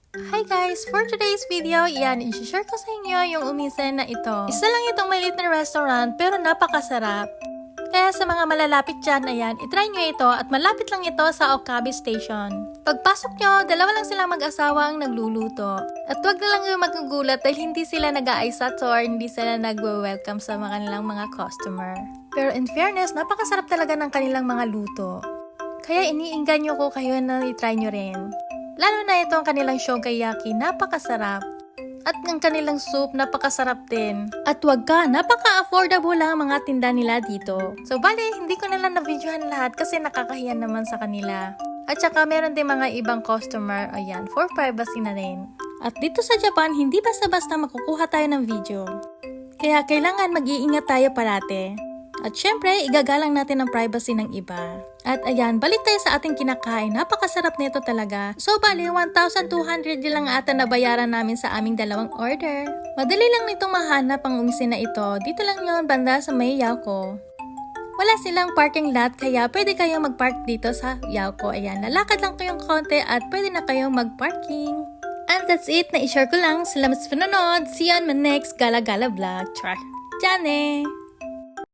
Hi guys! For today's video, i-share ko sa inyo yung umisen na ito. Isa lang itong maliit na restaurant pero napakasarap. Kaya sa mga malalapit dyan, itry nyo ito at malapit lang ito sa Okabe Station. Pagpasok nyo, dalawa lang silang mag-asawa ang nagluluto. At wag na lang yung magugulat dahil hindi sila nag-aaysato or hindi sila nag-welcome sa mga kanilang mga customer. Pero in fairness, napakasarap talaga ng kanilang mga luto. Kaya iniinganyo ko kayo na i-try nyo rin. Lalo na itong kanilang shogayaki, napakasarap. At ng kanilang soup, napakasarap din. At wag ka, napaka-affordable lang ang mga tinda nila dito. So bali, hindi ko na lang na-videohan lahat kasi nakakahiya naman sa kanila. At saka meron din mga ibang customer, for privacy na rin. At dito sa Japan, hindi basta-basta makukuha tayo ng video. Kaya kailangan mag-iingat tayo parate. At syempre, igagalang natin ang privacy ng iba. At balik tayo sa ating kinakain. Napakasarap nito talaga. So, bali, 1,200 lang ata nabayaran namin sa aming dalawang order. Madali lang nitong mahanap ang umisin na ito. Dito lang yon banda sa may Yauko. Wala silang parking lot, kaya pwede kayong mag-park dito sa Yauko. Lalakad lang kayong konti at pwede na kayong mag-parking. And that's it. Na-share ko lang. Salamat sa panonood. See you on my next Gala Gala vlog. Char! Diyan eh!